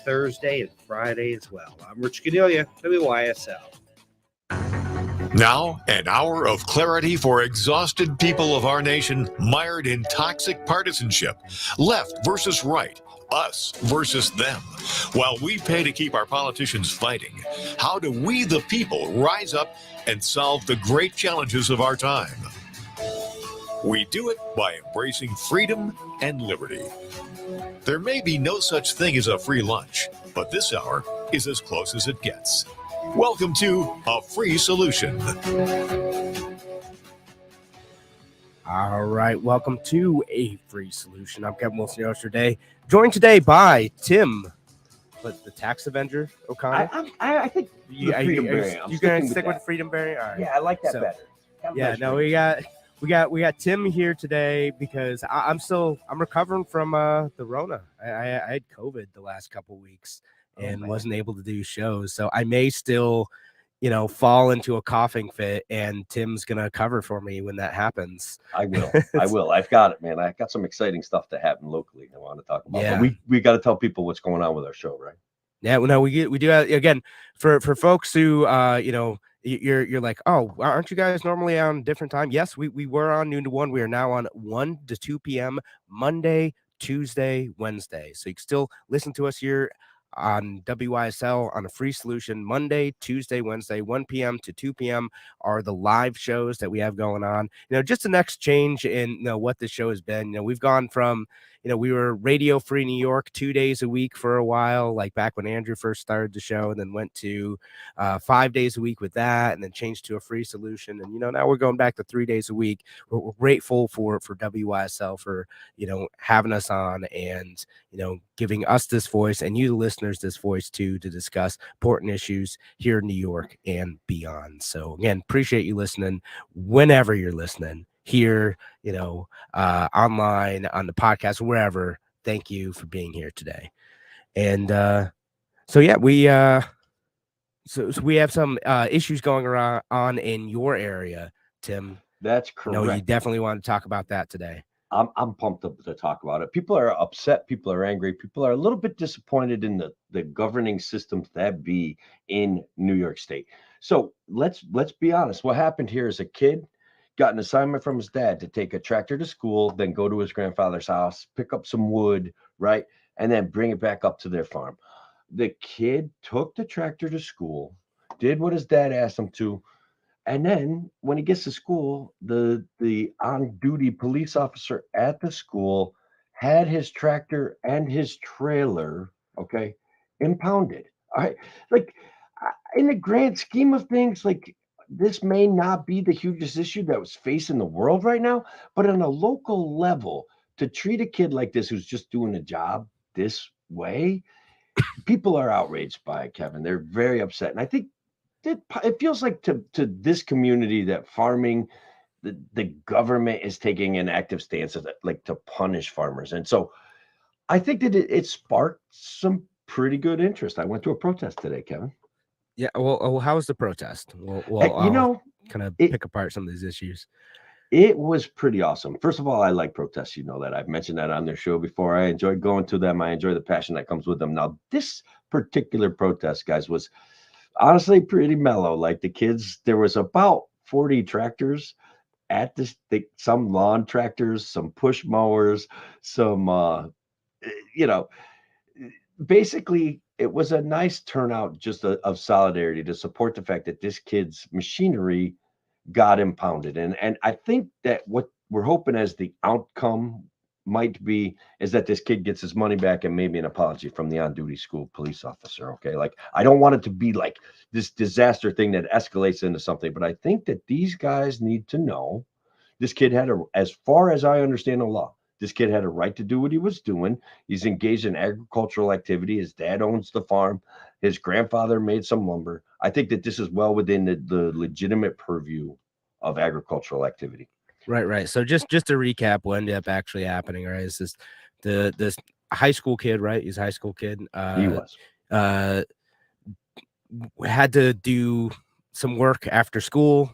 Thursday and Friday as well. I'm Rich Gadelia, WYSL. Now, an hour of clarity for exhausted people of our nation mired in toxic partisanship. Left versus right, us versus them. While we pay to keep our politicians fighting, how do we, the people, rise up and solve the great challenges of our time? We do it by embracing freedom and liberty. There may be no such thing as a free lunch, but this hour is as close as it gets. Welcome to A Free Solution. All right, welcome to A Free Solution. I'm Kevin Wilson, your host today, joined today by Tim, the Tax Avenger O'Connor. I think you gonna stick with Freedom Berry? All right. Yeah, I like that better. We got Tim here today because I'm recovering from the Rona. I had COVID the last couple weeks and wasn't able to do shows, so I may still, fall into a coughing fit, and Tim's gonna cover for me when that happens. I will. I've got it, man. I got some exciting stuff to happen locally I want to talk about. Yeah. But we got to tell people what's going on with our show, right? Yeah, well, no, we do have, again, for folks who you're like, oh, aren't you guys normally on different time? Yes, we were on noon to 1. We are now on 1 to 2 p.m. Monday, Tuesday, Wednesday. So you can still listen to us here on WYSL on A Free Solution. Monday, Tuesday, Wednesday, 1 p.m. to 2 p.m. are the live shows that we have going on. Just the next change in what the show has been. We've gone from we were Radio Free New York 2 days a week for a while, like back when Andrew first started the show, and then went to 5 days a week with that, and then changed to A Free Solution. And, now we're going back to 3 days a week. We're grateful for WYSL for, having us on and, giving us this voice and you, the listeners, this voice too, to discuss important issues here in New York and beyond. So again, appreciate you listening whenever you're listening. Here, online, on the podcast, wherever. Thank you for being here today. And we have some issues going on in your area, Tim. That's correct. You definitely want to talk about that today. I'm pumped up to talk about it. People are upset. People are angry. People are a little bit disappointed in the governing systems that be in New York State. So let's be honest. What happened here is a kid got an assignment from his dad to take a tractor to school, then go to his grandfather's house, pick up some wood, right? And then bring it back up to their farm. The kid took the tractor to school, did what his dad asked him to. And then when he gets to school, the on-duty police officer at the school had his tractor and his trailer, impounded. All right. Like, in the grand scheme of things, this may not be the hugest issue that was facing the world right now, but on a local level, to treat a kid like this who's just doing a job this way, people are outraged by it, Kevin. They're very upset. And I think it feels like to this community that farming, the government is taking an active stance to punish farmers. And so I think that it sparked some pretty good interest. I went to a protest today, Kevin. Yeah, well, how was the protest? Well, kind of pick apart some of these issues. It was pretty awesome. First of all, I like protests. That I've mentioned that on their show before. I enjoy going to them. I enjoy the passion that comes with them. Now, this particular protest, guys, was honestly pretty mellow. Like the kids, there was about 40 tractors at this, some lawn tractors, some push mowers, some, basically, it was a nice turnout just of solidarity to support the fact that this kid's machinery got impounded. And I think that what we're hoping as the outcome might be is that this kid gets his money back and maybe an apology from the on-duty school police officer. Okay. I don't want it to be like this disaster thing that escalates into something, but I think that these guys need to know this kid had as far as I understand the law, this kid had a right to do what he was doing. He's engaged in agricultural activity. His dad owns the farm. His grandfather made some lumber. I think that this is well within the legitimate purview of agricultural activity. Right. So just to recap what ended up actually happening, right? Is this high school kid, right? He's a high school kid. He was. Had to do some work after school.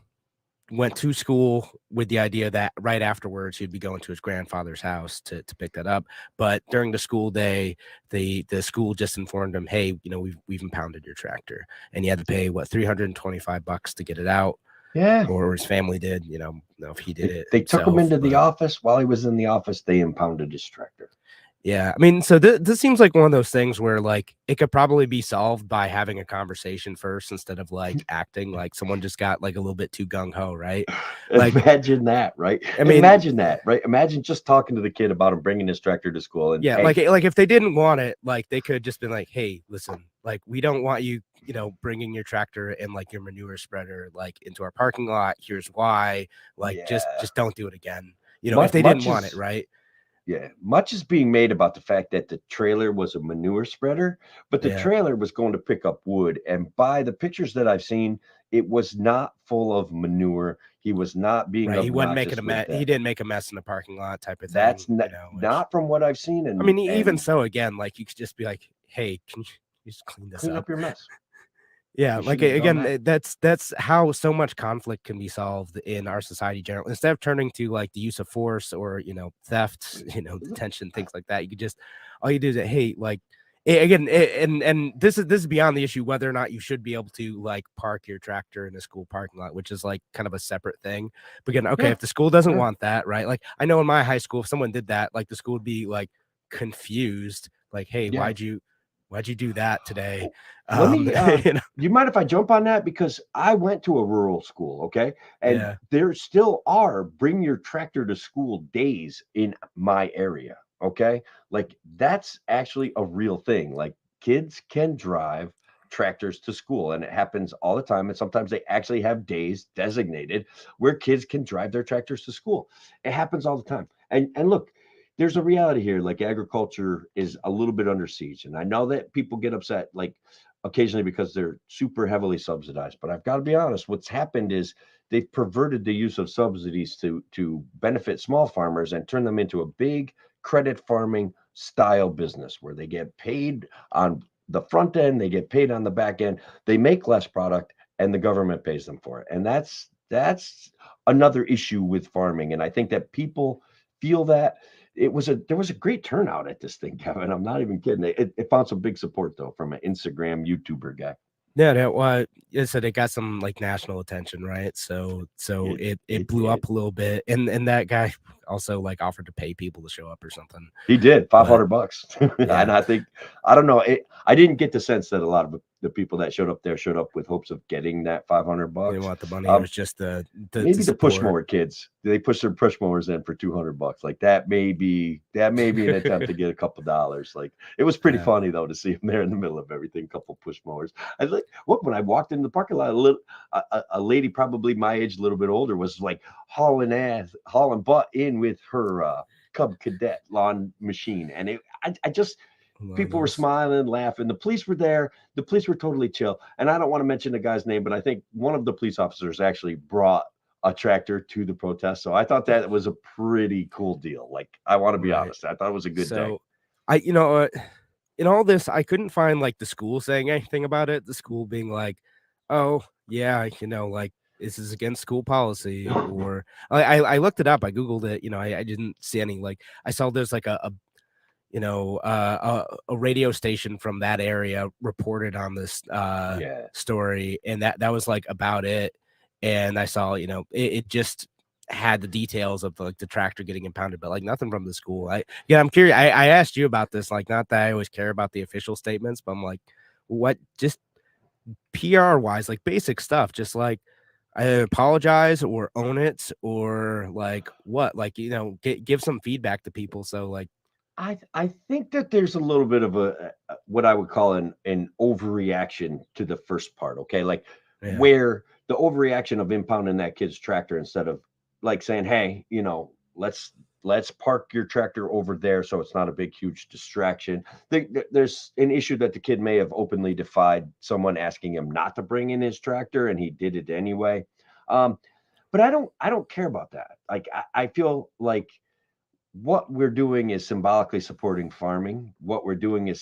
went to school with the idea that right afterwards he'd be going to his grandfather's house to pick that up. But during the school day, the school just informed him, hey, we've impounded your tractor, and he had to pay what $325 to get it out, Yeah. or his family did. If he did it They took him himself, into the but office. While he was in the office, they impounded his tractor. yeah, I mean, so this seems like one of those things where like it could probably be solved by having a conversation first instead of like acting like someone just got like a little bit too gung ho, right? Like, Imagine that, right? I mean, Imagine that, right? Imagine just talking to the kid about him bringing his tractor to school, and yeah, hey, like if they didn't want it, like they could just been like, hey, listen, like we don't want you, bringing your tractor and like your manure spreader like into our parking lot. Here's why. Like, just yeah, don't do it again. If much, they didn't much want it, is right? yeah, much is being made about the fact that the trailer was a manure spreader, but the Yeah, trailer was going to pick up wood. And by the pictures that I've seen, it was not full of manure. He was not being right. He wasn't making obnoxious a with mess. He that. didn't make a mess in the parking lot, type of That's thing. not, Which not from what I've seen. I mean, even And so, again, like you could just be like, "Hey, can you just clean this clean up?" up your mess. Yeah, You like should have done again, that. that's how so much conflict can be solved in our society generally. Instead of turning to like the use of force or theft, detention, things like that, you could just all you do is hey, like again, and this is beyond the issue whether or not you should be able to like park your tractor in a school parking lot, which is like kind of a separate thing. But again, okay, Yeah, if the school doesn't yeah, want that, right? Like I know in my high school, if someone did that, like the school would be like confused, like, hey, yeah. why'd you do that today? Let me You know, do you mind if I jump on that? Because I went to a rural school, okay? And yeah. there still are bring your tractor to school days in my area, okay? Like that's actually a real thing. Like kids can drive tractors to school and it happens all the time. And sometimes they actually have days designated where kids can drive their tractors to school. It happens all the time. And look, there's a reality here. Like agriculture is a little bit under siege. And I know that people get upset like occasionally because they're super heavily subsidized. But I've got to be honest, what's happened is they've perverted the use of subsidies to benefit small farmers and turn them into a big credit farming style business where they get paid on the front end, they get paid on the back end, they make less product and the government pays them for it. And that's another issue with farming. And I think that people feel that there was a great turnout at this thing, Kevin. I'm not even kidding. It found some big support though from an Instagram YouTuber guy. Yeah, no, well, it said it got some like national attention, right? So it It blew did. up a little bit, and that guy also like offered to pay people to show up or something. He did But $500, yeah, and I don't know. I didn't get the sense that a lot of the people that showed up there showed up with hopes of getting that five hundred they didn't bucks. want the money. It Um, was just the Maybe the push support. mower kids. They push their push mowers in for $200. Like that may be an attempt to get a couple dollars. Like it was pretty Yeah, funny though to see him there in the middle of everything. Couple push mowers. I like what when I walked in the parking lot, a lady probably my age, a little bit older, was like hauling butt in with her Cub Cadet lawn machine, and I just one of people were those. smiling, laughing. The police were there. The police were totally chill. And I don't want to mention the guy's name, but I think one of the police officers actually brought a tractor to the protest. So I thought that was a pretty cool deal. Like, I want to be Right. honest. I thought it was a good day. So I in all this, I couldn't find like the school saying anything about it. The school being like, "Oh yeah, like this is against school policy," or I looked it up. I googled it. I didn't see any like I saw there's like a radio station from that area reported on this Yeah. story, and that was like about it. And I saw, it just had the details of like the tractor getting impounded, but like nothing from the school. I'm curious. I asked you about this, like not that I always care about the official statements, but I'm like, what just PR wise, like basic stuff, just like I apologize or own it or like what, like give some feedback to people. So like, I think that there's a little bit of what I would call an overreaction to the first part. Okay, like yeah, where the overreaction of impounding that kid's tractor instead of like saying, hey, let's park your tractor over there so it's not a big huge distraction. There's an issue that the kid may have openly defied someone asking him not to bring in his tractor and he did it anyway. Um, but I don't care about that. Like I feel like what we're doing is symbolically supporting farming. What we're doing is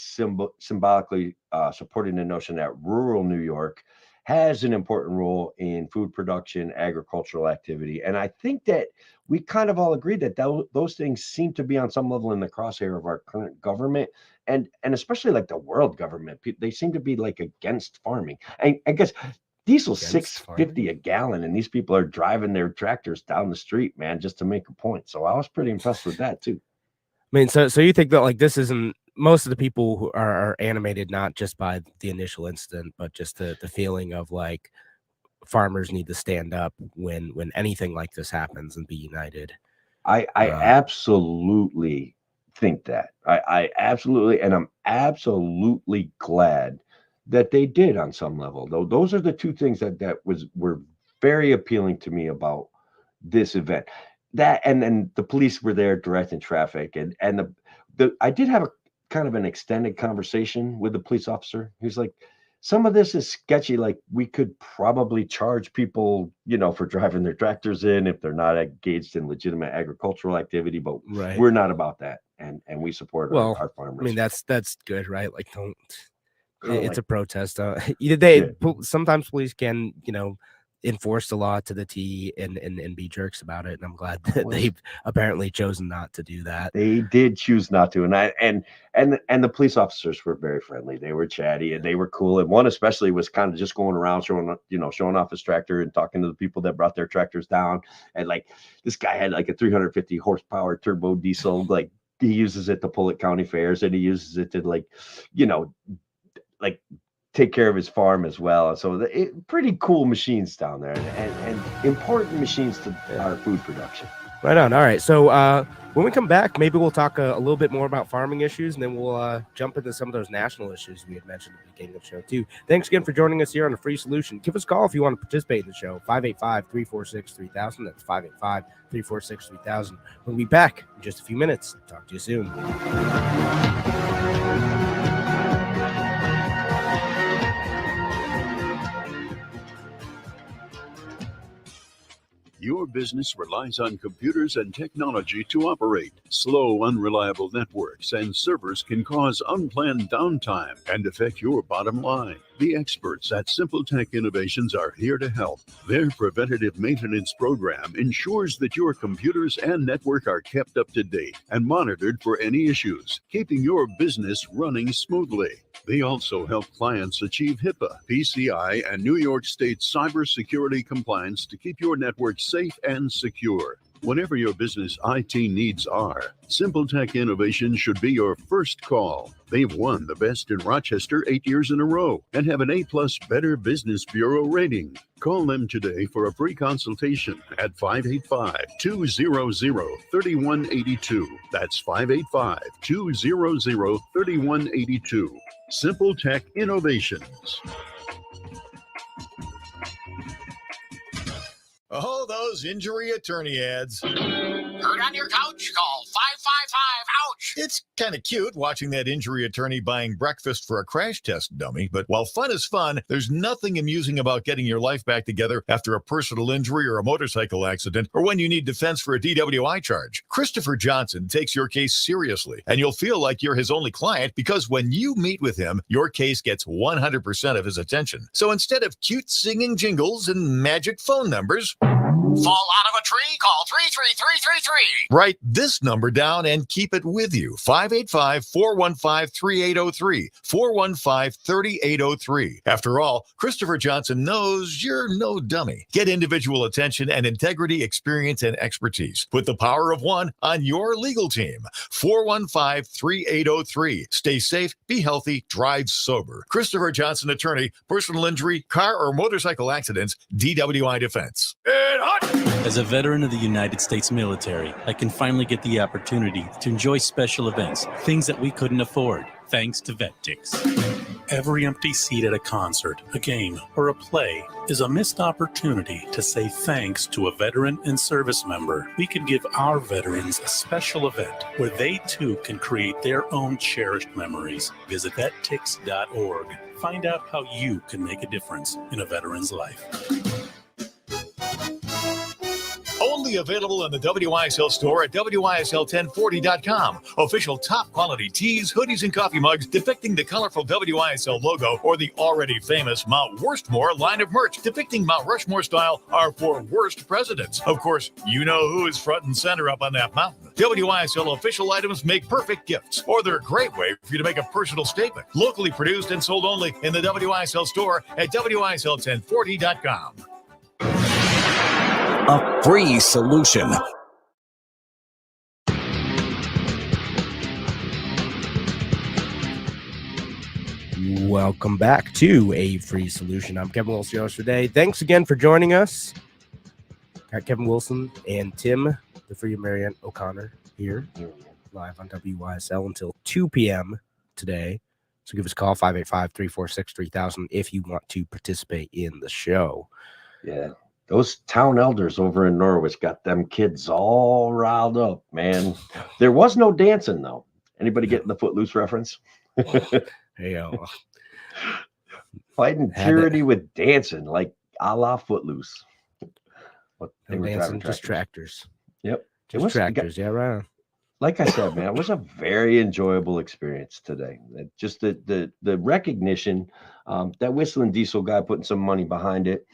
symbolically supporting the notion that rural New York has an important role in food production, agricultural activity. And I think that we kind of all agree that those things seem to be on some level in the crosshair of our current government, and especially like the world government. They seem to be like against farming. And I guess diesel's $6.50 a gallon, and these people are driving their tractors down the street, man, just to make a point. So I was pretty impressed with that too. I mean, so you think that like this isn't, most of the people who are animated not just by the initial incident, but just the feeling of like farmers need to stand up when anything like this happens and be united. I absolutely think that. I absolutely, and I'm absolutely glad that they did on some level. Though those are the two things that were very appealing to me about this event. That, and then the police were there directing traffic, and the I did have a kind of an extended conversation with the police officer. He's like, some of this is sketchy. Like, we could probably charge people, for driving their tractors in if they're not engaged in legitimate agricultural activity, but we're not about that, and we support our farmers. I mean, that's good, right? Like, don't. Kinda it's like, a protest. Sometimes police can, enforce the law to the T and be jerks about it. And I'm glad that they've apparently chosen not to do that. They did choose not to. And the police officers were very friendly. They were chatty and they were cool. And one especially was kind of just going around showing off his tractor and talking to the people that brought their tractors down. And like, this guy had like a 350 horsepower turbo diesel. Like, he uses it to pull at county fairs, and he uses it to like take care of his farm as well. So pretty cool machines down there, and important machines to our food production. Right on. All right. So when we come back, maybe we'll talk a little bit more about farming issues, and then we'll jump into some of those national issues we had mentioned at the beginning of the show too. Thanks again for joining us here on The Free Solution. Give us a call if you want to participate in the show. 585-346-3000. That's 585-346-3000. We'll be back in just a few minutes. Talk to you soon. Your business relies on computers and technology to operate. Slow, unreliable networks and servers can cause unplanned downtime and affect your bottom line. The experts at Simple Tech Innovations are here to help. Their preventative maintenance program ensures that your computers and network are kept up to date and monitored for any issues, keeping your business running smoothly. They also help clients achieve HIPAA, PCI, and New York State cybersecurity compliance to keep your network safe and secure. Whatever your business IT needs are, Simple Tech Innovation should be your first call. They've won the Best in Rochester 8 years in a row and have an A+ Better Business Bureau rating. Call them today for a free consultation at 585-200-3182. That's 585-200-3182. Simple Tech Innovations. Oh, those injury attorney ads. Hurt on your couch? Call 555-OUCH. It's kind of cute watching that injury attorney buying breakfast for a crash test dummy, but while fun is fun, there's nothing amusing about getting your life back together after a personal injury or a motorcycle accident, or when you need defense for a DWI charge. Christopher Johnson takes your case seriously, and you'll feel like you're his only client because when you meet with him, your case gets 100% of his attention. So instead of cute singing jingles and magic phone numbers, fall out of a tree? Call 33333. Write this number down and keep it with you. 585-415-3803. 415-3803. After all, Christopher Johnson knows you're no dummy. Get individual attention and integrity, experience, and expertise. Put the power of one on your legal team. 415-3803. Stay safe, be healthy, drive sober. Christopher Johnson, attorney, personal injury, car or motorcycle accidents, DWI defense. As a veteran of the United States military, I can finally get the opportunity to enjoy special events, things that we couldn't afford, thanks to VetTix. Every empty seat at a concert, a game, or a play is a missed opportunity to say thanks to a veteran and service member. We can give our veterans a special event where they too can create their own cherished memories. Visit vettix.org. Find out how you can make a difference in a veteran's life. Only Only available in the WYSL store at WYSL1040.com. Official top quality tees, hoodies, and coffee mugs depicting the colorful WYSL logo or the already famous Mount Worstmore line of merch depicting Mount Rushmore style are for worst presidents. Of course, you know who is front and center up on that mountain. WYSL official items make perfect gifts, or they're a great way for you to make a personal statement. Locally produced and sold only in the WYSL store at WYSL1040.com. A free solution. Welcome back to A Free Solution. I'm Kevin Wilson, your host today. Thanks again for joining us. Got Kevin Wilson and Tim, the Free Marianne O'Connor, here live on WYSL until 2 p.m. today. So give us a call, 585-346-3000, if you want to participate in the show. Yeah, those town elders over in Norwich got them kids all riled up, man. There was no dancing, though. Anybody getting the Footloose reference? Hey, Fighting tyranny with dancing, like a la Footloose. What they were dancing, driving just tractors. Yep. Just tractors, yeah, right. Like I said, man, it was a very enjoyable experience today. Just the recognition, that Whistling Diesel guy putting some money behind it.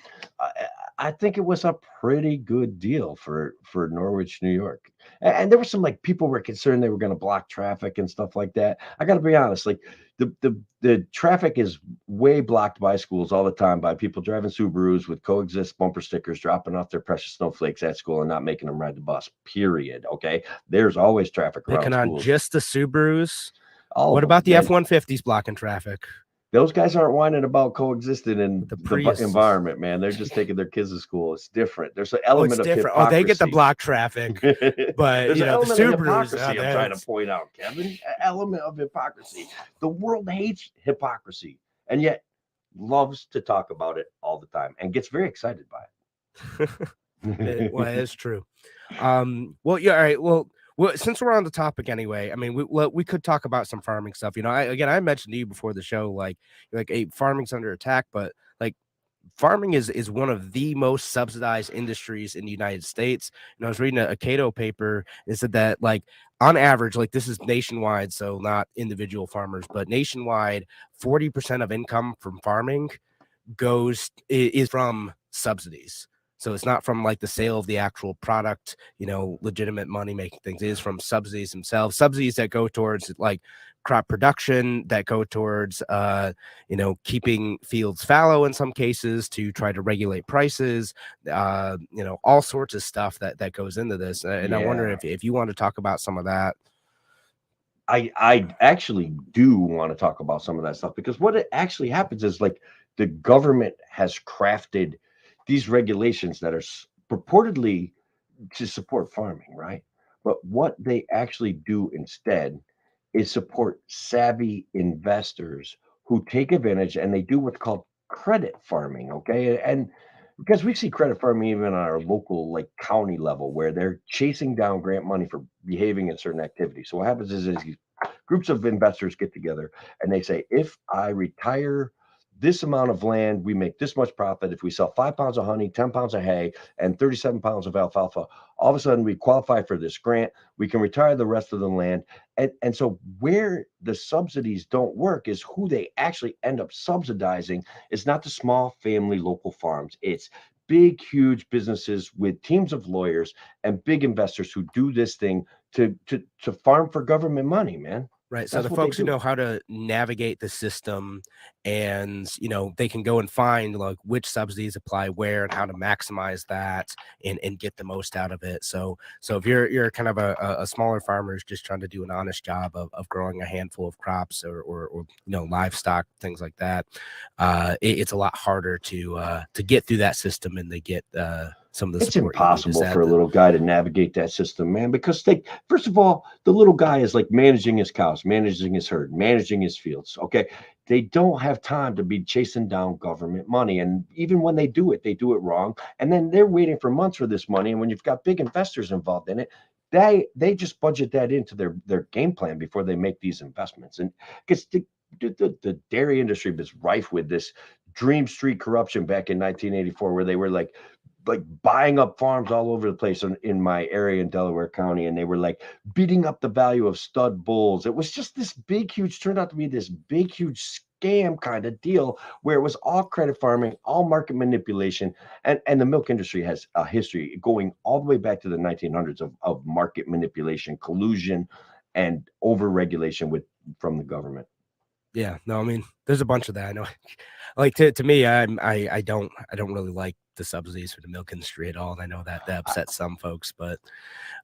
I think it was a pretty good deal for Norwich, New York. And there were some, like, people were concerned they were going to block traffic and stuff like that. I got to be honest, like the traffic is way blocked by schools all the time by people driving Subarus with coexist bumper stickers, dropping off their precious snowflakes at school and not making them ride the bus, period. Okay. There's always traffic around Picking on schools. just the Subarus. All what of about the them, F-150s blocking traffic? Those guys aren't whining about coexisting in the environment, man. They're just taking their kids to school. It's different. There's an element of hypocrisy. Oh, they get the block traffic, but there's an element the of Subarus, hypocrisy I'm trying to point out, Kevin. An element of hypocrisy. The world hates hypocrisy, and yet loves to talk about it all the time and gets very excited by it. Well, it's true. Well, yeah, all right. Well, since we're on the topic anyway, I mean, we could talk about some farming stuff. You know, I mentioned to you before the show, like farming's under attack, but like farming is one of the most subsidized industries in the United States. And I was reading a Cato paper. It said that, like, on average, like, this is nationwide, so not individual farmers, but nationwide, 40% of income from farming is from subsidies. So it's not from, like, the sale of the actual product, you know, legitimate money making things. It is from subsidies themselves, subsidies that go towards, like, crop production, that go towards, you know, keeping fields fallow in some cases to try to regulate prices, you know, all sorts of stuff that goes into this. And I wonder if you want to talk about some of that. I actually do want to talk about some of that stuff, because what it actually happens is, like, the government has crafted these regulations that are purportedly to support farming, right? But what they actually do instead is support savvy investors who take advantage, and they do what's called credit farming, okay? And because we see credit farming even on our local, like, county level, where they're chasing down grant money for behaving in certain activities. So what happens is these groups of investors get together and they say, if I retire this amount of land, we make this much profit. If we sell 5 pounds of honey, 10 pounds of hay, and 37 pounds of alfalfa, all of a sudden we qualify for this grant. We can retire the rest of the land. And so where the subsidies don't work is who they actually end up subsidizing is not the small family local farms. It's big, huge businesses with teams of lawyers and big investors who do this thing to farm for government money, man. Right. So the folks who know how to navigate the system, and, you know, they can go and find, like, which subsidies apply where and how to maximize that and get the most out of it. So if you're kind of a smaller farmer who's just trying to do an honest job of growing a handful of crops or you know, livestock, things like that, it's a lot harder to get through that system and they get some of the support. It's impossible for a little guy to navigate that system, man, because first of all, the little guy is like managing his cows, managing his herd, managing his fields. Okay. They don't have time to be chasing down government money. And even when they do it wrong. And then they're waiting for months for this money. And when you've got big investors involved in it, they just budget that into their game plan before they make these investments. And because the dairy industry was rife with this Dream Street corruption back in 1984, where they were like like buying up farms all over the place in my area in Delaware County, and they were like beating up the value of stud bulls. It was just this big, huge, turned out to be this big, huge scam kind of deal where it was all credit farming, all market manipulation, and the milk industry has a history going all the way back to the 1900s of market manipulation, collusion, and over-regulation from the government. Yeah, no, I mean, there's a bunch of that. I know, like to me, I don't really like the subsidies for the milk industry at all. And I know that upsets some folks, but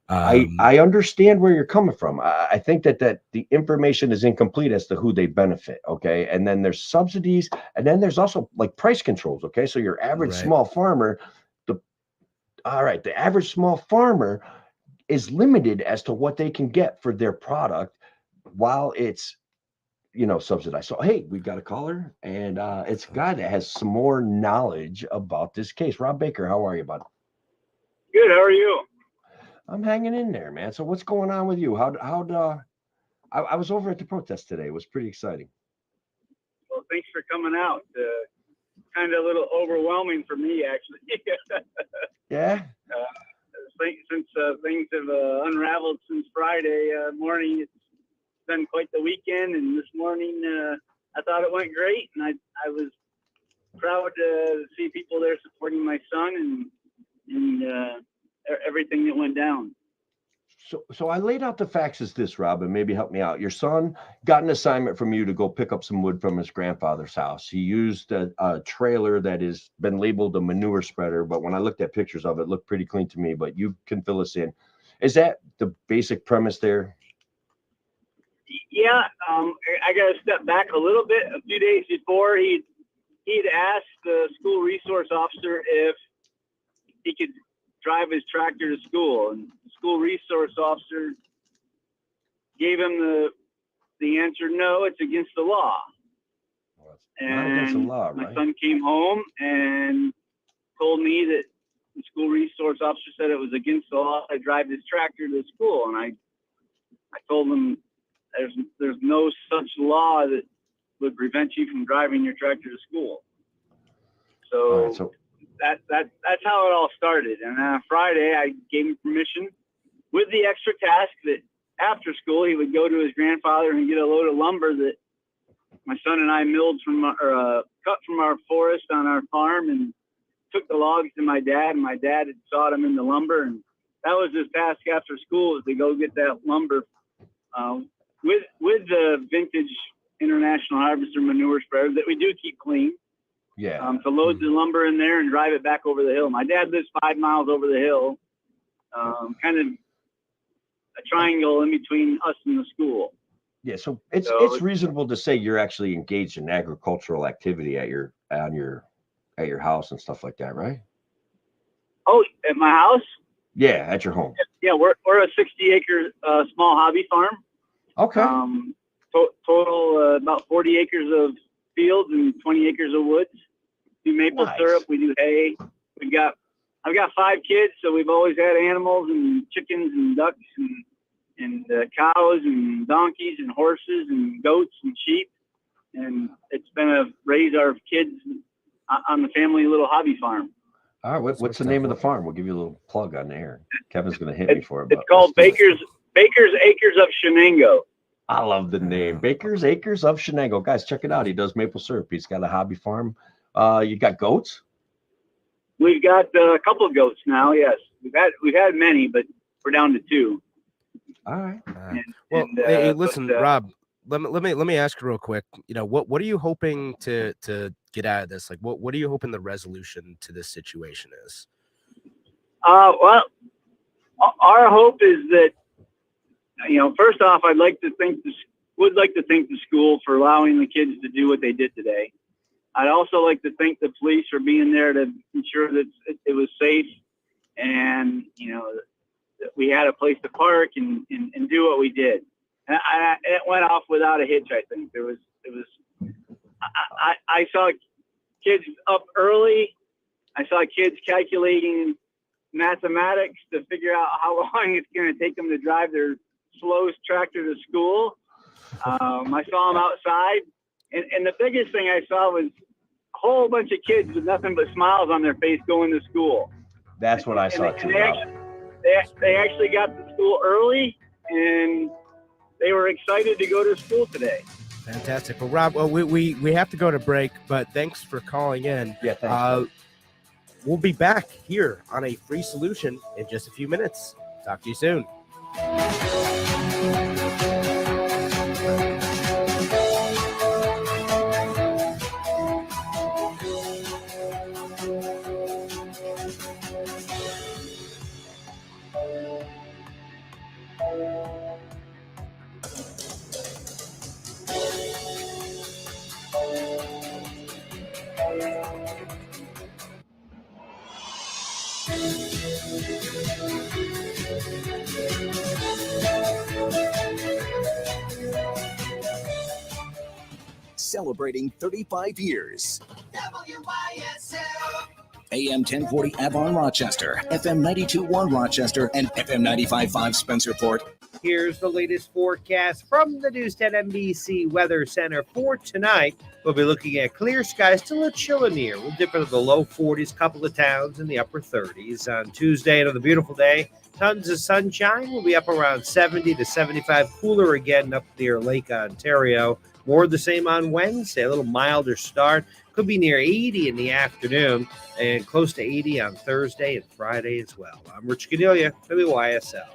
I understand where you're coming from. I think that the information is incomplete as to who they benefit. Okay, and then there's subsidies, and then there's also like price controls. Okay, so your average small farmer, the average small farmer is limited as to what they can get for their product while it's subsidized. So, hey, we've got a caller, and it's a guy that has some more knowledge about this case. Rob Baker, how are you, bud? Good. How are you? I'm hanging in there, man. So, what's going on with you? I was over at the protest today. It was pretty exciting. Well, thanks for coming out. Kind of a little overwhelming for me, actually. Yeah. Since things have unraveled since Friday morning, it's been quite the weekend, and this morning I thought it went great, and I was proud to see people there supporting my son and everything that went down. So I laid out the facts as this, Rob, and maybe help me out. Your son got an assignment from you to go pick up some wood from his grandfather's house. He used a trailer that has been labeled a manure spreader, but when I looked at pictures of it, it looked pretty clean to me, but you can fill us in. Is that the basic premise there? Yeah, I got to step back a little bit. A few days before, he'd asked the school resource officer if he could drive his tractor to school, and the school resource officer gave him the answer, no, it's against the law. Well, not against the law, right? My son came home and told me that the school resource officer said it was against the law to drive his tractor to school, and I told him there's no such law that would prevent you from driving your tractor to school. So that's how it all started. And on Friday, I gave him permission with the extra task that after school he would go to his grandfather and get a load of lumber that my son and I milled cut from our forest on our farm, and took the logs to my dad, and my dad had sawed them into lumber, and that was his task after school, was to go get that lumber with the vintage International Harvester manure spreader that we do keep clean. Yeah. To load the lumber in there and drive it back over the hill. My dad lives 5 miles over the hill, kind of a triangle in between us and the school. Yeah, so it's reasonable to say you're actually engaged in agricultural activity at your house and stuff like that, right? Oh, at my house? Yeah, at your home. Yeah, we're a 60-acre small hobby farm. Okay. Total about 40 acres of fields and 20 acres of woods. We do maple syrup. We do hay. I've got 5 kids, so we've always had animals and chickens and ducks and cows and donkeys and horses and goats and sheep. And it's been raise our kids on the family little hobby farm. All right, what's the name of the farm? We'll give you a little plug on there. Kevin's going to hit me for it. It's called Baker's Acres of Shenango. I love the name. Baker's Acres of Shenango. Guys, check it out. He does maple syrup. He's got a hobby farm. You got goats? We've got a couple of goats now, yes. We've had many, but we're down to 2. All right. Hey, listen, Rob, let me ask you real quick. What are you hoping to get out of this? Like, what are you hoping the resolution to this situation is? Well, our hope is that, first off, would like to thank the school for allowing the kids to do what they did today. I'd also like to thank the police for being there to ensure that it was safe, and that we had a place to park and do what we did. And it went off without a hitch. I think I saw kids up early. I saw kids calculating mathematics to figure out how long it's going to take them to drive their slowest tractor to school. I saw them outside, and the biggest thing I saw was a whole bunch of kids with nothing but smiles on their face going to school. That's what I saw And too. they actually got to school early, and they were excited to go to school today. Fantastic. Well, Rob, we have to go to break, but thanks for calling in. Yeah, thanks. We'll be back here on A Free Solution in just a few minutes. Talk to you soon. Celebrating 35 years. WYSL. AM 1040 Avon Rochester, FM 92.1 Rochester, and FM 95.5 Spencerport. Here's the latest forecast from the News 10 NBC Weather Center for tonight. We'll be looking at clear skies, still a chill in the air. We'll dip into the low 40s, couple of towns in the upper 30s. On Tuesday, another beautiful day. Tons of sunshine. We'll be up around 70 to 75. Cooler again up near Lake Ontario. More of the same on Wednesday, a little milder start. Could be near 80 in the afternoon and close to 80 on Thursday and Friday as well. I'm Rich Cordelia, WYSL.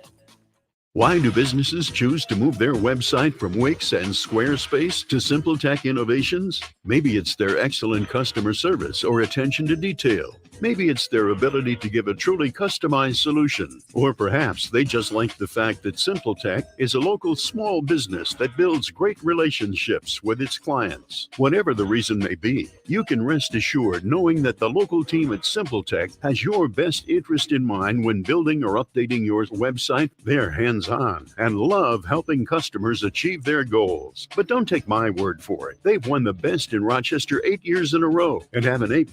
Why do businesses choose to move their website from Wix and Squarespace to SimpleTech Innovations? Maybe it's their excellent customer service or attention to detail. Maybe it's their ability to give a truly customized solution. Or perhaps they just like the fact that SimpleTech is a local small business that builds great relationships with its clients. Whatever the reason may be, you can rest assured knowing that the local team at SimpleTech has your best interest in mind when building or updating your website. They're hands-on and love helping customers achieve their goals. But don't take my word for it. They've won the best in Rochester 8 years in a row and have an A+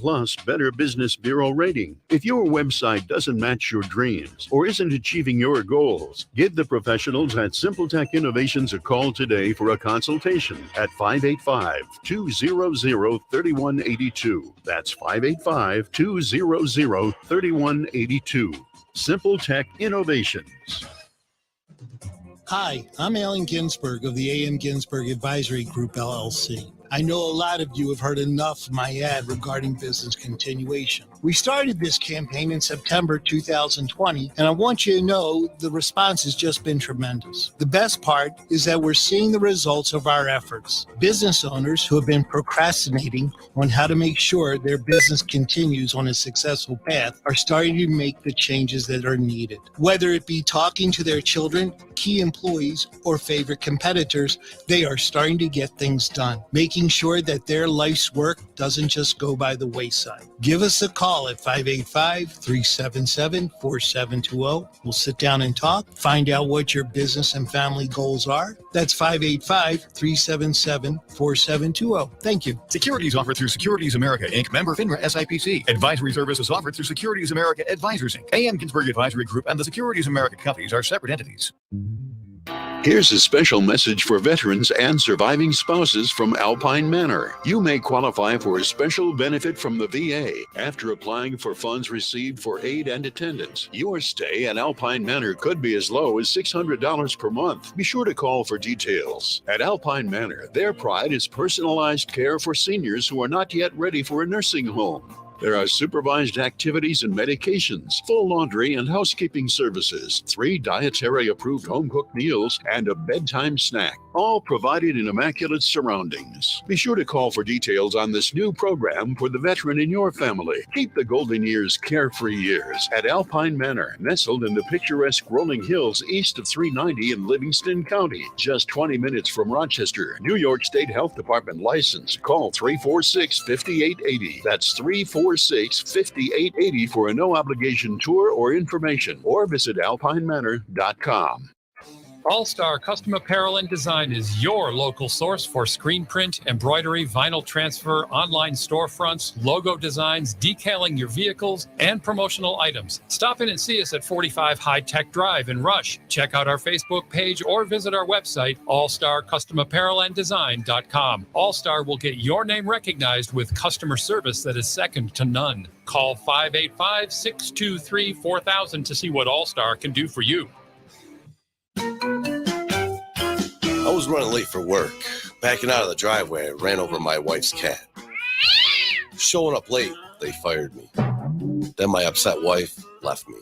Better Business Bureau rating. If your website doesn't match your dreams or isn't achieving your goals, give the professionals at SimpleTech Innovations a call today for a consultation at 585-200-3182. That's 585-200-3182. SimpleTech Innovations. Hi, I'm Alan Ginsberg of the A.M. Ginsberg Advisory Group, LLC. I know a lot of you have heard enough of my ad regarding business continuation. We started this campaign in September 2020, and I want you to know the response has just been tremendous. The best part is that we're seeing the results of our efforts. Business owners who have been procrastinating on how to make sure their business continues on a successful path are starting to make the changes that are needed. Whether it be talking to their children, key employees, or favorite competitors, they are starting to get things done, making sure that their life's work doesn't just go by the wayside. Give us a call at 585-377-4720. We'll sit down and talk, find out what your business and family goals are. That's 585-377-4720. Thank you. Securities offered through Securities America, Inc., member FINRA SIPC. Advisory services offered through Securities America Advisors, Inc., AM Ginsberg Advisory Group, and the Securities America companies are separate entities. Here's a special message for veterans and surviving spouses from Alpine Manor. You may qualify for a special benefit from the VA after applying for funds received for aid and attendance. Your stay at Alpine Manor could be as low as $600 per month. Be sure to call for details. At Alpine Manor, their pride is personalized care for seniors who are not yet ready for a nursing home. There are supervised activities and medications, full laundry and housekeeping services, 3 dietary-approved home-cooked meals, and a bedtime snack, all provided in immaculate surroundings. Be sure to call for details on this new program for the veteran in your family. Keep the golden years carefree years at Alpine Manor, nestled in the picturesque rolling hills east of 390 in Livingston County, just 20 minutes from Rochester. New York State Health Department license. Call 346-5880. That's 346-5880 for a no-obligation tour or information, or visit alpinemanor.com. All-Star Custom Apparel and Design is your local source for screen print, embroidery, vinyl transfer, online storefronts, logo designs, decaling your vehicles, and promotional items. Stop in and see us at 45 High Tech Drive in Rush. Check out our Facebook page or visit our website, allstarcustomapparelanddesign.com. All-Star will get your name recognized with customer service that is second to none. Call 585-623-4000 to see what All-Star can do for you. I was running late for work. Backing out of the driveway, I ran over my wife's cat. Showing up late, they fired me. Then my upset wife left me.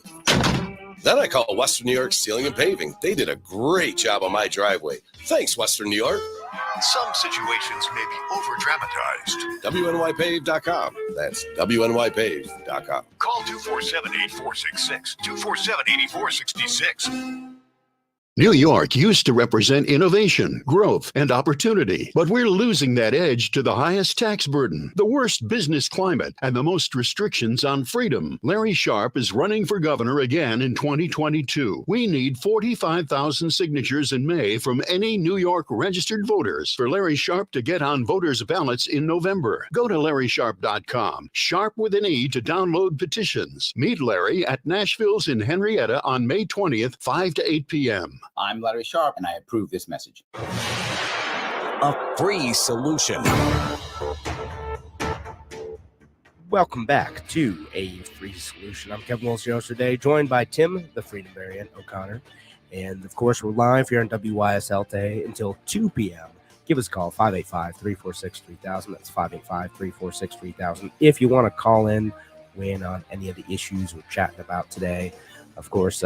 Then I called Western New York Sealing and Paving. They did a great job on my driveway. Thanks, Western New York. Some situations may be over-dramatized. WNYPave.com. That's WNYPave.com. Call 247-8466, 247-8466. New York used to represent innovation, growth, and opportunity, but we're losing that edge to the highest tax burden, the worst business climate, and the most restrictions on freedom. Larry Sharp is running for governor again in 2022. We need 45,000 signatures in May from any New York registered voters for Larry Sharp to get on voters' ballots in November. Go to LarrySharp.com, Sharp with an E, to download petitions. Meet Larry at Nashville's in Henrietta on May 20th, 5 to 8 p.m. I'm Larry Sharp, and I approve this message. A free solution. Welcome back to A Free Solution. I'm Kevin Wilson, your host today, joined by Tim, the Freedom Variant O'Connor. And, of course, we're live here on WYSL today until 2 p.m. Give us a call, 585-346-3000. That's 585-346-3000. If you want to call in, weigh in on any of the issues we're chatting about today. Of course,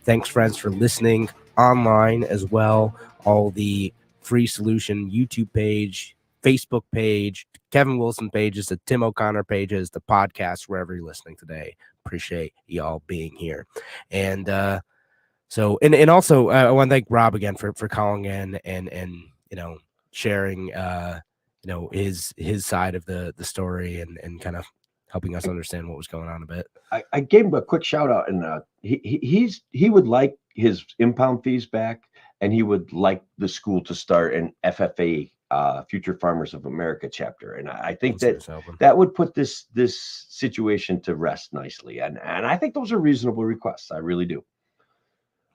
thanks, friends, for listening online as well. All the Free Solution YouTube page, Facebook page, Kevin Wilson pages, the Tim O'Connor pages, the podcast, wherever you're listening today. Appreciate y'all being here. And also I want to thank Rob again for calling in and sharing his side of the story and kind of helping us understand what was going on a bit. I gave him a quick shout out, and he would like his impound fees back, and he would like the school to start an FFA, Future Farmers of America chapter. And I think that would put this situation to rest nicely. And I think those are reasonable requests. I really do.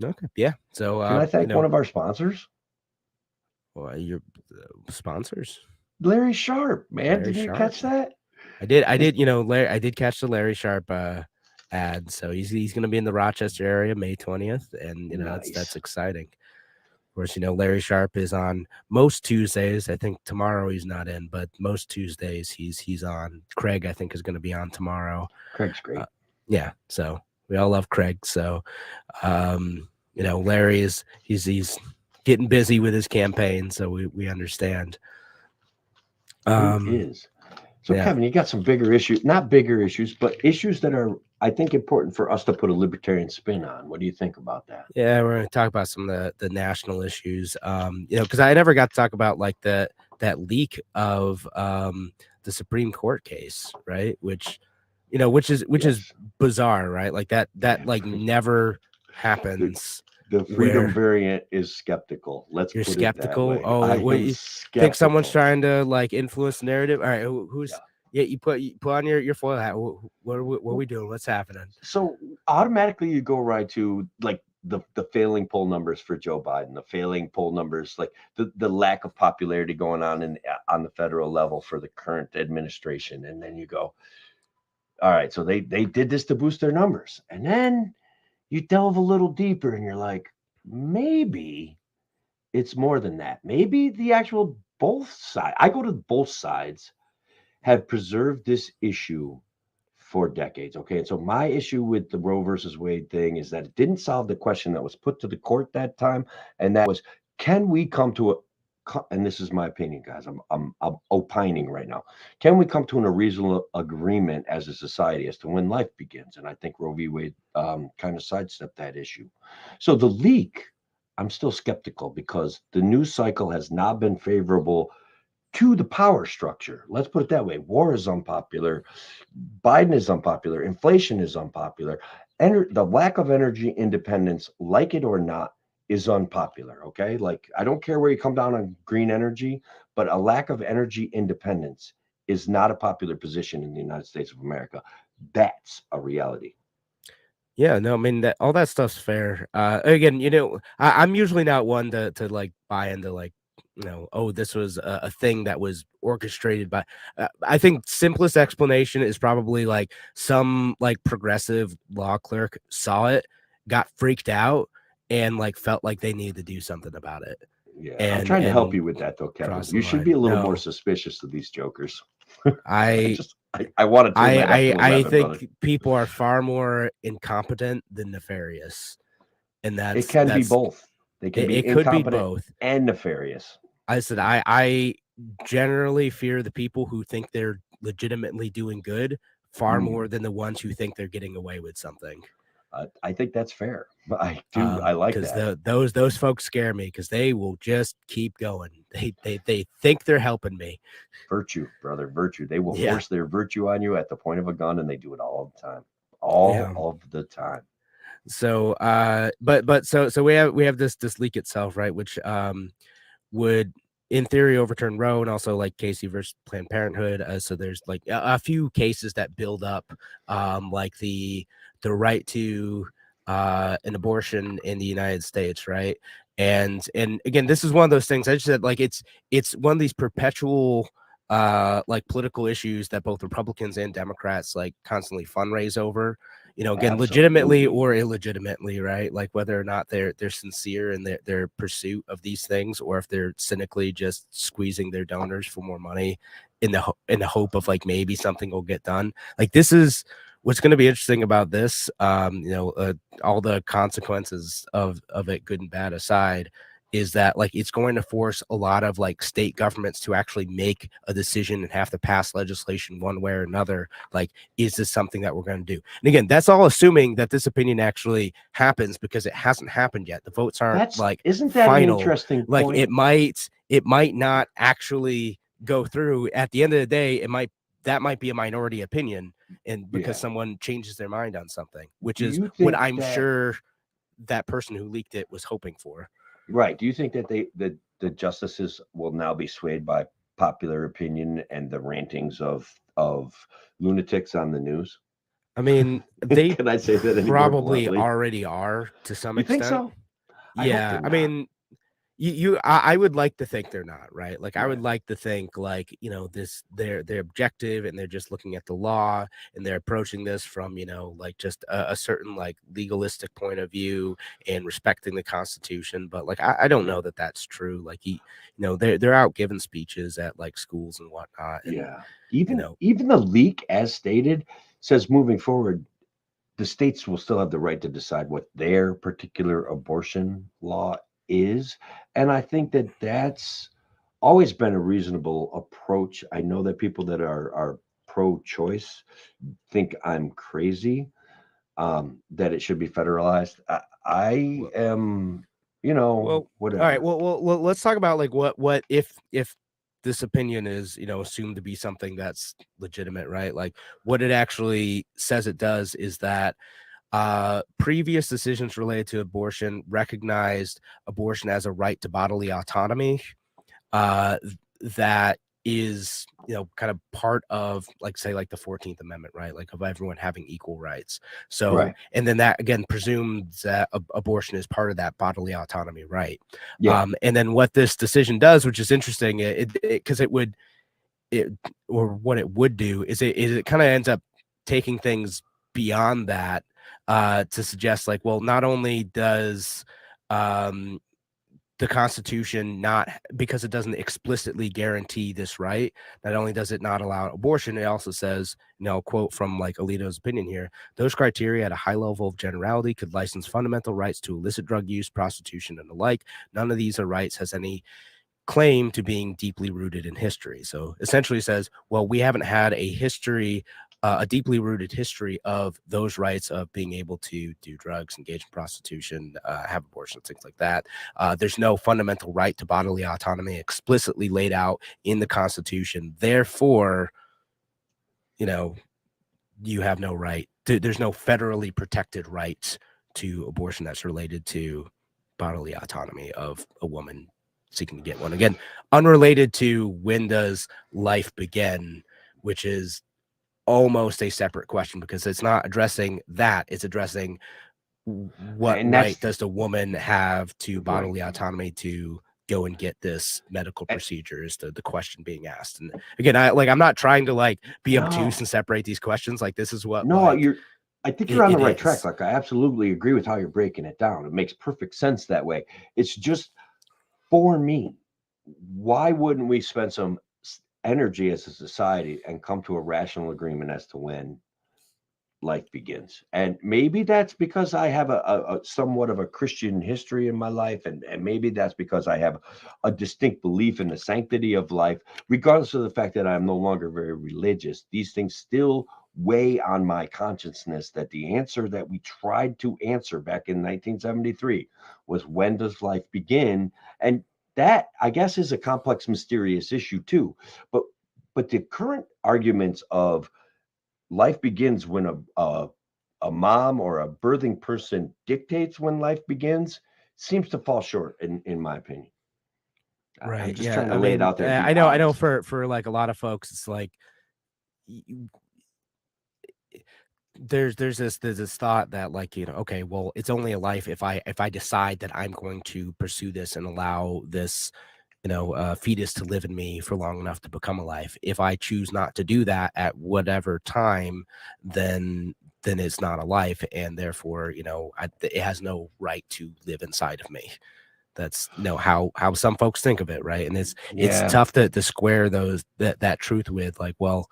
Okay. Yeah. So can I thank one of our sponsors? Well, your sponsors? Larry Sharp, man. Did you catch that? I did. Larry, I did catch the Larry Sharp ad. So he's going to be in the Rochester area May 20th, and nice. that's exciting. Of course, Larry Sharp is on most Tuesdays. I think tomorrow he's not in, but most Tuesdays he's on. Craig, I think, is going to be on tomorrow. Craig's great. Yeah. So we all love Craig. So Larry he's getting busy with his campaign, so we understand. He is. So, yeah. Kevin, you got some bigger issues, not bigger issues, but issues that are, I think, important for us to put a libertarian spin on. What do you think about that? Yeah, we're going to talk about some of the national issues, because I never got to talk about like that leak of the Supreme Court case, right? Which is bizarre, right? Like that like never happens. The Freedom Variant is skeptical. You're skeptical. You think someone's trying to like influence the narrative? All right, who's? Yeah, you put on your foil hat. What are we doing? What's happening? So automatically you go right to like the failing poll numbers for Joe Biden, the failing poll numbers, like the lack of popularity going on the federal level for the current administration, and then you go, all right, so they did this to boost their numbers, and then you delve a little deeper and you're like, maybe it's more than that. Maybe the actual both sides, I go to both sides, have preserved this issue for decades. Okay. And so my issue with the Roe versus Wade thing is that it didn't solve the question that was put to the court that time. And that was, can we come to and this is my opinion, guys, I'm opining right now. Can we come to a reasonable agreement as a society as to when life begins? And I think Roe v. Wade kind of sidestepped that issue. So the leak, I'm still skeptical because the news cycle has not been favorable to the power structure. Let's put it that way. War is unpopular. Biden is unpopular. Inflation is unpopular. The lack of energy independence, like it or not, is unpopular. Okay. Like, I don't care where you come down on green energy, but a lack of energy independence is not a popular position in the United States of America. That's a reality. Yeah, no, I mean that all that stuff's fair. Again, I'm usually not one to like buy into like, oh, this was a thing that was orchestrated by. I think simplest explanation is probably like some like progressive law clerk saw it, got freaked out, and like felt like they needed to do something about it. Yeah, I'm trying to help you with that though, Kevin. cross the You should line. be a little more No, suspicious of these jokers. I I want to turn that up to I 11, think brother. people are far more incompetent than nefarious, and It can be that's both. They can be it could be incompetent both. and nefarious. I said I generally fear the people who think they're legitimately doing good far more than the ones who think they're getting away with something. I think that's fair. I do. I like because that. those folks scare me because they will just keep going. They think they're helping me. Virtue, brother, virtue. They will Yeah. force their virtue on you at the point of a gun, and they do it all the time. All of the time. So so we have this leak itself, right? Which would in theory overturn Roe and also like Casey versus Planned Parenthood. So there's like a few cases that build up, like the right to an abortion in the United States, right? And again, this is one of those things I just said, like it's one of these perpetual like political issues that both Republicans and Democrats like constantly fundraise over, again, legitimately or illegitimately, right? Like whether or not they're sincere in their pursuit of these things, or if they're cynically just squeezing their donors for more money in the hope of like maybe something will get done. Like this is what's going to be interesting about this. All the consequences of it, good and bad aside, is that like it's going to force a lot of like state governments to actually make a decision and have to pass legislation one way or another. Like, is this something that we're going to do? And again, that's all assuming that this opinion actually happens, because it hasn't happened yet. The votes aren't isn't that final. an interesting like point? it might not actually go through. At the end of the day, that might be a minority opinion, and because someone changes their mind on something, which is what I'm sure that person who leaked it was hoping for. Right. Do you think that the justices will now be swayed by popular opinion and the rantings of lunatics on the news? I mean, they Can I say that any more probably bluntly? already are to some You extent. think so? Yeah, I mean, I would like to think they're not, right? Like, I would like to think like, they're objective and they're just looking at the law and they're approaching this from, like just a certain like legalistic point of view and respecting the Constitution. But like, I don't know that that's true. Like, they're out giving speeches at like schools and whatnot. And, even the leak, as stated, says moving forward, the states will still have the right to decide what their particular abortion law is. And I think that that's always been a reasonable approach. I know that people that are pro-choice think I'm crazy, that it should be federalized. I am, Well, whatever. all right. Well, let's talk about like what if this opinion is, assumed to be something that's legitimate, right? Like what it actually says it does is that previous decisions related to abortion recognized abortion as a right to bodily autonomy, that is, kind of part of like, say, like the 14th Amendment, right? Like of everyone having equal rights. So, and then that again presumes that abortion is part of that bodily autonomy, right? And then what this decision does, which is interesting, because what it would do is it kind of ends up taking things beyond that, to suggest like, well, not only does the Constitution not, because it doesn't explicitly guarantee this right, not only does it not allow abortion, it also says, quote from like Alito's opinion here, those criteria at a high level of generality could license fundamental rights to illicit drug use, prostitution, and the like. None of these rights has any claim to being deeply rooted in history. So essentially says, well, we haven't had a history, a deeply rooted history of those rights of being able to do drugs, engage in prostitution, have abortions, things like that. There's no fundamental right to bodily autonomy explicitly laid out in the Constitution. Therefore, you have no right. There's no federally protected right to abortion that's related to bodily autonomy of a woman seeking to get one. Again, unrelated to when does life begin, which is almost a separate question because it's not addressing that. It's addressing what right does the woman have to bodily autonomy to go and get this medical procedure is the question being asked. And again, I'm not trying to like be obtuse and separate these questions. Like this is what I think you're on the right track. Like I absolutely agree with how you're breaking it down. It makes perfect sense that way. It's just for me, why wouldn't we spend some energy as a society and come to a rational agreement as to when life begins? And maybe that's because I have a somewhat of a Christian history in my life, and maybe that's because I have a distinct belief in the sanctity of life, regardless of the fact that I'm no longer very religious. These things still weigh on my consciousness that the answer that we tried to answer back in 1973 was when does life begin? And that, I guess, is a complex, mysterious issue too. But the current arguments of life begins when a mom or a birthing person dictates when life begins seems to fall short, in my opinion. Right. I'm just trying to lay it out there. I know for like a lot of folks, it's like there's this thought that like, okay, well, it's only a life if I decide that I'm going to pursue this and allow this fetus to live in me for long enough to become a life. If I choose not to do that at whatever time, then it's not a life, and therefore it has no right to live inside of me. That's how some folks think of it, right? And it's tough to square that truth with like, well,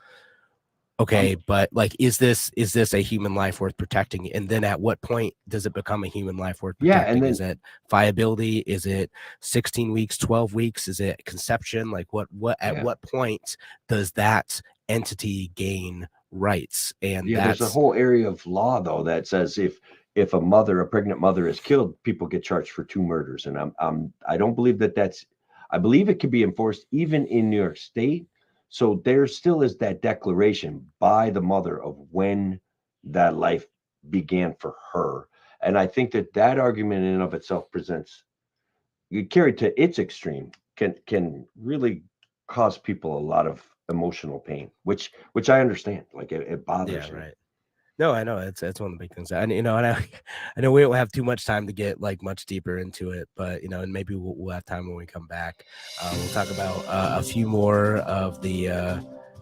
okay, but like, is this a human life worth protecting? And then at what point does it become a human life worth protecting? Yeah, and then, is it viability? Is it 16 weeks, 12 weeks? Is it conception? Like what point does that entity gain rights? And there's a whole area of law though that says if a pregnant mother is killed, people get charged for 2 murders. And I don't believe I believe it can be enforced even in New York State. So there still is that declaration by the mother of when that life began for her. And I think that argument in and of itself you carry to its extreme, can really cause people a lot of emotional pain, which I understand. Like it bothers me. Right. No, I know it's one of the big things. And and I know we don't have too much time to get like much deeper into it, but and maybe we'll have time when we come back. We'll talk about a few more of the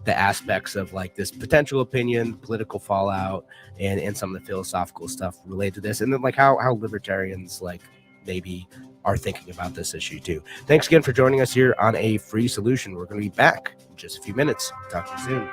aspects of like this potential opinion, political fallout, and some of the philosophical stuff related to this, and then like how libertarians like maybe are thinking about this issue too. Thanks again for joining us here on A Free Solution. We're going to be back in just a few minutes. Talk to you soon.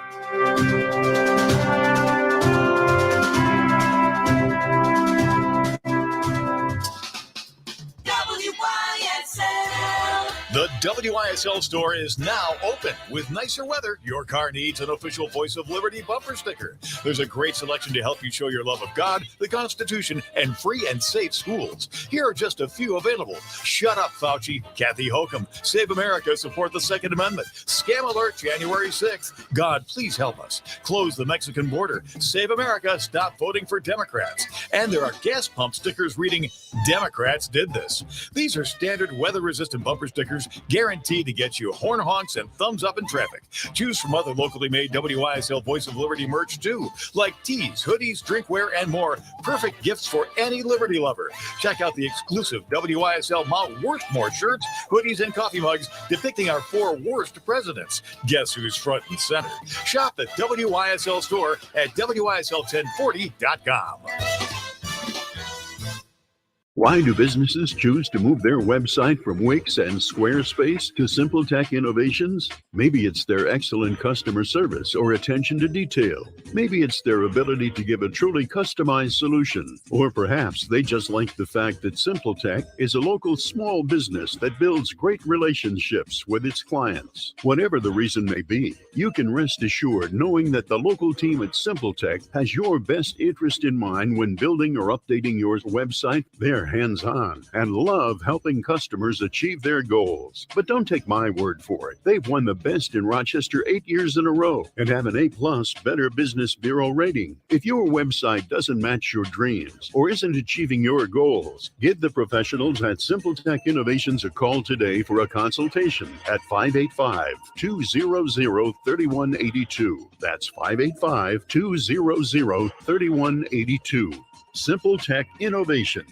The WYSL store is now open. With nicer weather, your car needs an official Voice of Liberty bumper sticker. There's a great selection to help you show your love of God, the Constitution, and free and safe schools. Here are just a few available. Shut Up, Fauci, Kathy Hochul, Save America, Support the Second Amendment, Scam Alert, January 6th, God, Please Help Us, Close the Mexican Border, Save America, Stop Voting for Democrats. And there are gas pump stickers reading, Democrats did this. These are standard weather-resistant bumper stickers guaranteed to get you horn honks and thumbs up in traffic. Choose from other locally made WYSL Voice of Liberty merch too, like tees, hoodies, drinkware, and more. Perfect gifts for any Liberty lover. Check out the exclusive WYSL Mount Worstmore shirts, hoodies, and coffee mugs depicting our 4 worst presidents. Guess who's front and center? Shop the WYSL store at WYSL1040.com. Why do businesses choose to move their website from Wix and Squarespace to Simple Tech Innovations? Maybe it's their excellent customer service or attention to detail. Maybe it's their ability to give a truly customized solution. Or perhaps they just like the fact that Simple Tech is a local small business that builds great relationships with its clients. Whatever the reason may be, you can rest assured knowing that the local team at Simple Tech has your best interest in mind when building or updating your website. They're hands-on and love helping customers achieve their goals. But don't take my word for it. They've won the best in Rochester 8 years in a row and have an A+ Better Business Bureau rating. If your website doesn't match your dreams or isn't achieving your goals, give the professionals at Simple Tech Innovations a call today for a consultation at 585-200-3182. That's 585-200-3182. Simple Tech Innovations.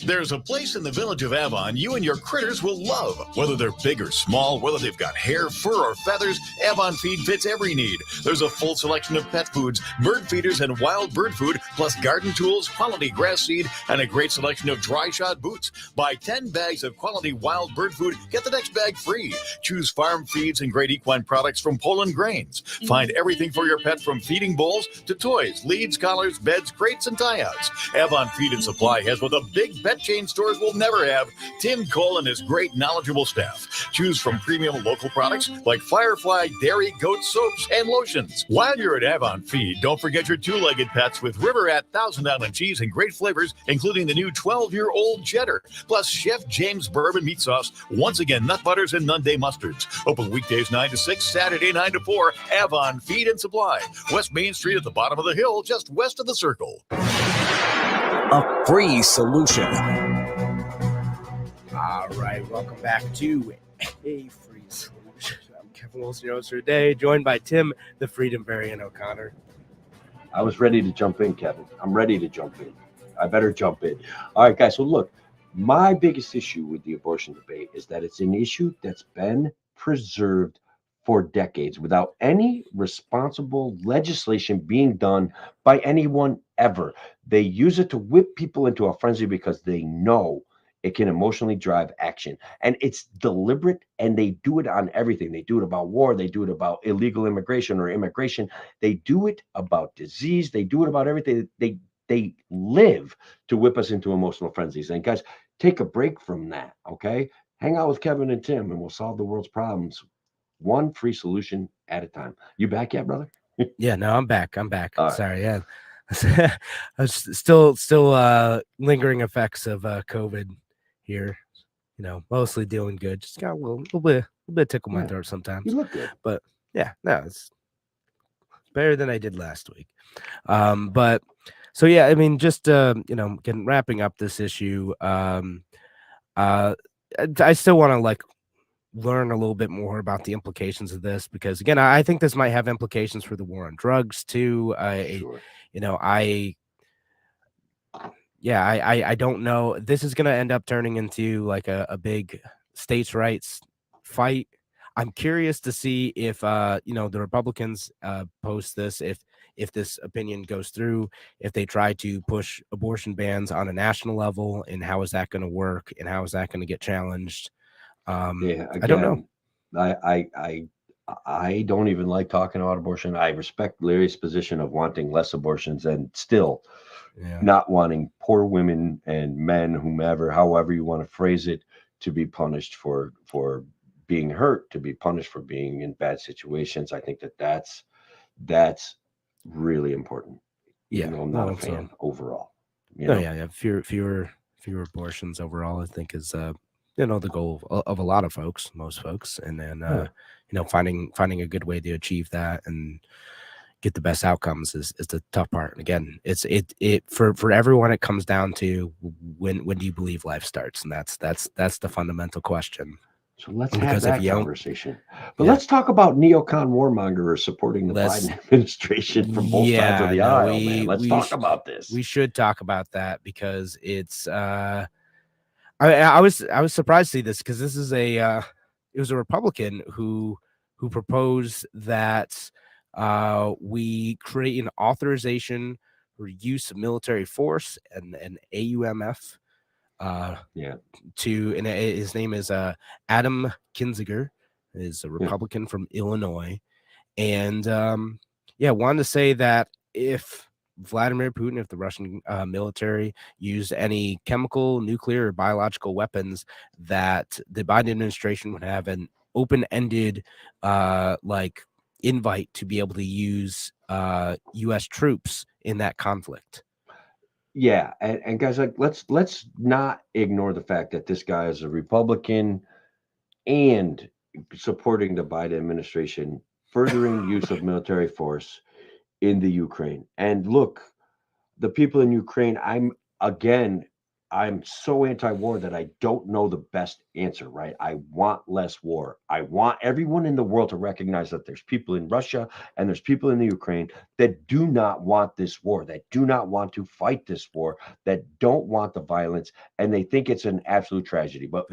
There's a place in the village of Avon you and your critters will love. Whether they're big or small, whether they've got hair, fur, or feathers, Avon Feed fits every need. There's a full selection of pet foods, bird feeders, and wild bird food, plus garden tools, quality grass seed, and a great selection of dry shod boots. Buy 10 bags of quality wild bird food, get the next bag free. Choose farm feeds and great equine products from Poland Grains. Find everything for your pet from feeding bowls to toys, leads, collars, beds, crates, and tie-outs. Avon Feed and Supply has what the big pet chain stores will never have: Tim Cole and his great knowledgeable staff. Choose from premium local products like Firefly, dairy, goat soaps, and lotions. While you're at Avon Feed, don't forget your two-legged pets with River at Thousand Island cheese and great flavors, including the new 12-year-old cheddar, plus Chef James bourbon meat sauce, once again nut butters and Nunday mustards. Open weekdays 9 to 6, Saturday 9 to 4. Avon Feed and Supply, West Main Street at the bottom of the hill, just west of the Circle. A free solution. All right, welcome back to A Free Solution. I'm Kevin Wilson, your host for today, joined by Tim, the Freedom Variant O'Connor. I was ready to jump in, Kevin. I'm ready to jump in. I better jump in. All right, guys. So look, my biggest issue with the abortion debate is that it's an issue that's been preserved for decades without any responsible legislation being done by anyone ever. They use it to whip people into a frenzy because they know it can emotionally drive action. And it's deliberate, and they do it on everything. They do it about war. They do it about illegal immigration or immigration. They do it about disease. They do it about everything. They live to whip us into emotional frenzies. And guys, take a break from that, okay? Hang out with Kevin and Tim, and we'll solve the world's problems one free solution at a time. You back yet, brother? Yeah, no, I'm back. All Sorry, yeah. I was still lingering effects of COVID here. You know, mostly doing good. Just got a little bit tickle my throat sometimes. You look good. But yeah, no, it's better than I did last week. But so yeah, I mean, just wrapping up this issue. I still want to learn a little bit more about the implications of this, because again, I think this might have implications for the war on drugs too. Sure. I don't know. This is going to end up turning into like a big states' rights fight. I'm curious to see if the Republicans post this, if this opinion goes through, if they try to push abortion bans on a national level, and how is that going to work, and how is that going to get challenged? Again, I don't know. I don't even like talking about abortion. I respect Larry's position of wanting less abortions and still not wanting poor women and men, whomever, however you want to phrase it, to be punished for being hurt, to be punished for being in bad situations. I think that's really important. Yeah, I'm not a fan overall. Fewer abortions overall, I think, is the goal of a lot of folks, most folks, and then finding a good way to achieve that and get the best outcomes is the tough part. And again, it's for everyone, it comes down to when do you believe life starts, and that's the fundamental question. So let's have that conversation. But let's talk about neocon warmongers supporting the Biden administration from both sides of the aisle, man. Let's talk about this. We should talk about that, because it's I was surprised to see this, because this is it was a Republican who proposed that we create an authorization for use of military force and an AUMF. And his name is Adam Kinzinger, is a Republican from Illinois, and wanted to say that if Vladimir Putin, if the Russian military used any chemical, nuclear, or biological weapons, that the Biden administration would have an open-ended invite to be able to use U.S. troops in that conflict. Yeah, and guys, like let's not ignore the fact that this guy is a Republican and supporting the Biden administration furthering use of military force in the Ukraine. And look, the people in Ukraine, again, I'm so anti-war that I don't know the best answer, right? I want less war. I want everyone in the world to recognize that there's people in Russia and there's people in the Ukraine that do not want this war, that do not want to fight this war, that don't want the violence, and they think it's an absolute tragedy. But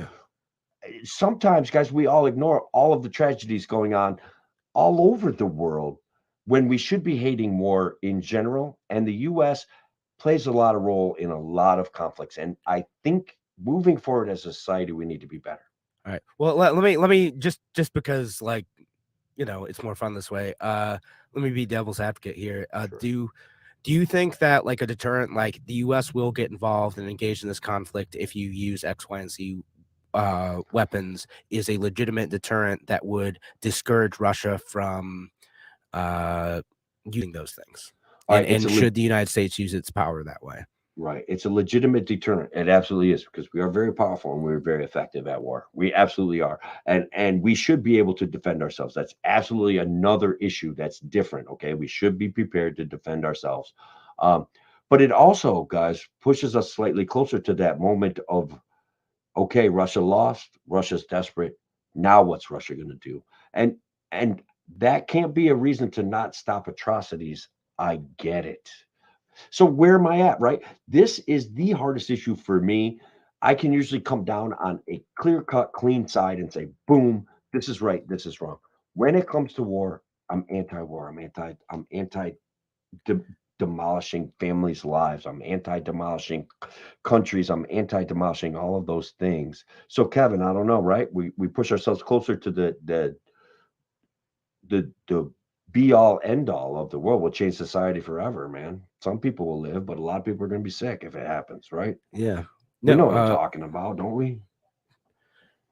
sometimes, guys, we all ignore all of the tragedies going on all over the world when we should be hating war in general. And the US plays a lot of role in a lot of conflicts. And I think moving forward as a society, we need to be better. All right. Well, let me just because like, it's more fun this way. Let me be devil's advocate here. Sure. Do you think that like a deterrent, like the US will get involved and engage in this conflict if you use X, Y, and Z weapons is a legitimate deterrent that would discourage Russia from using those things? All And right, it's and a should the United States use its power that way? right. It's a legitimate deterrent. It absolutely is because we are very powerful and we're very effective at war. We absolutely are. And we should be able to defend ourselves. That's absolutely another issue that's different. Okay. We should be prepared to defend ourselves. Um, but it also, guys, pushes us slightly closer to that moment of, okay, Russia lost, Russia's desperate. Now what's Russia going to do? And that can't be a reason to not stop atrocities. I get it. So where am I at, right? This is the hardest issue for me. I can usually come down on a clear-cut, clean side and say, boom, this is right, this is wrong. When it comes to war, I'm anti-war. I'm anti demolishing families' lives. I'm anti-demolishing countries. I'm anti-demolishing all of those things. So Kevin, I don't know, right? We push ourselves closer to the be all end all of the world. Will change society forever, man. Some people will live, but a lot of people are going to be sick if it happens, right? Yeah. We know No, what I'm talking about, don't we?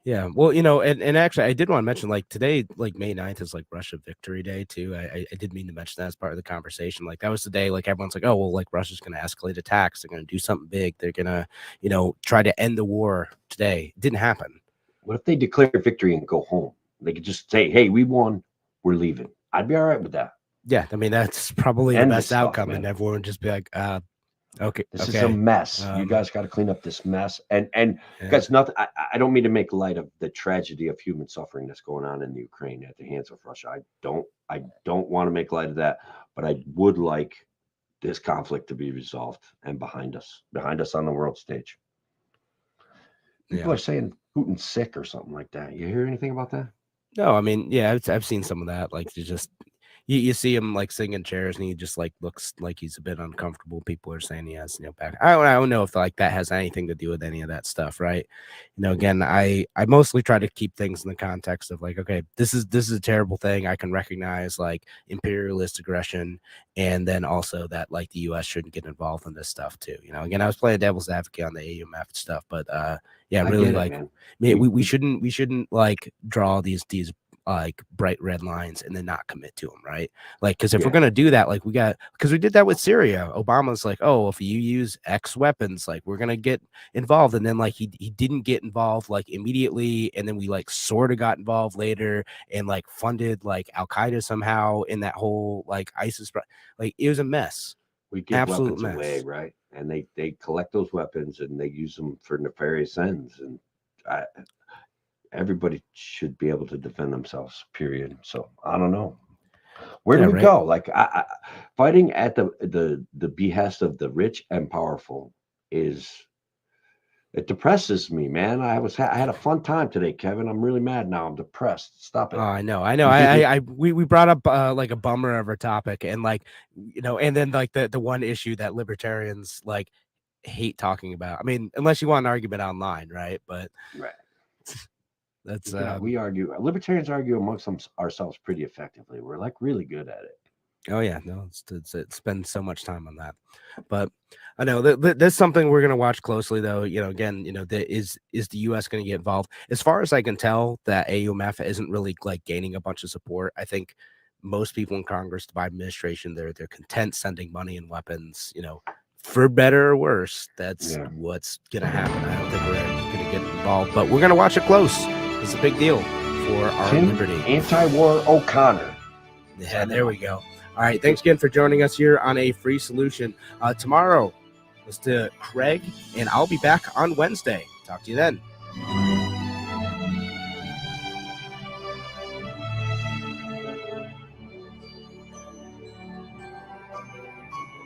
yeah. Well, and actually I did want to mention like today, like May 9th is like Russia Victory Day too. I did mean to mention that as part of the conversation. Like that was the day like everyone's like, oh well, like Russia's gonna escalate attacks, they're gonna do something big, they're gonna, try to end the war today. It didn't happen. What if they declare victory and go home? They could just say, hey, we won, we're leaving. I'd be all right with that. Yeah, I mean that's probably the End this best stuff, outcome, and man. everyone would just be like, okay, This is a mess. You guys got to clean up this mess. And yeah. guys, nothing. I don't mean to make light of the tragedy of human suffering that's going on in the Ukraine at the hands of Russia. I don't want to make light of that, but I would like this conflict to be resolved and behind us on the world stage. People are saying Putin's sick or something like that. You hear anything about that? No, I mean, yeah, I've seen some of that. Like, you see him like singing chairs, and he just like looks like he's a bit uncomfortable. People are saying he has, back. I don't know if like that has anything to do with any of that stuff, right? Again, I mostly try to keep things in the context of like, okay, this is a terrible thing. I can recognize like imperialist aggression, and then also that like the U.S. shouldn't get involved in this stuff too. Again, I was playing devil's advocate on the AUMF stuff, but yeah, I really get it, like, man. we shouldn't like draw these like bright red lines and then not commit to them, right? Like, because if we're gonna do that, like because we did that with Syria. Obama's like, oh, if you use X weapons, like we're gonna get involved, and then like he didn't get involved like immediately, and then we like sort of got involved later and like funded like Al Qaeda somehow in that whole like ISIS, like it was a mess. We give Absolute weapons mess. away, right? And they collect those weapons and they use them for nefarious ends. And everybody should be able to defend themselves, period. So I don't know. Where do we go? Like fighting at the behest of the rich and powerful it depresses me, man. I had a fun time today, Kevin. I'm really mad now. I'm depressed. Stop it. Oh, I know. We brought up like a bummer of a topic, and like, and then like the one issue that libertarians like hate talking about. I mean, unless you want an argument online, right? But right. That's we argue. Libertarians argue amongst ourselves pretty effectively. We're like really good at it. Oh yeah, no, it's spend so much time on that, but I know that's something we're gonna watch closely, though. Again, is the U.S. going to get involved? As far as I can tell, that AUMF isn't really like gaining a bunch of support. I think most people in Congress, the Biden administration, they're content sending money and weapons, for better or worse, that's what's going to happen. I don't think we're going to get involved, but we're going to watch it close. It's a big deal for our liberty. Anti-war O'Connor. Yeah, there we go. All right, thanks again for joining us here on A Free Solution. Tomorrow, it's to Craig, and I'll be back on Wednesday. Talk to you then.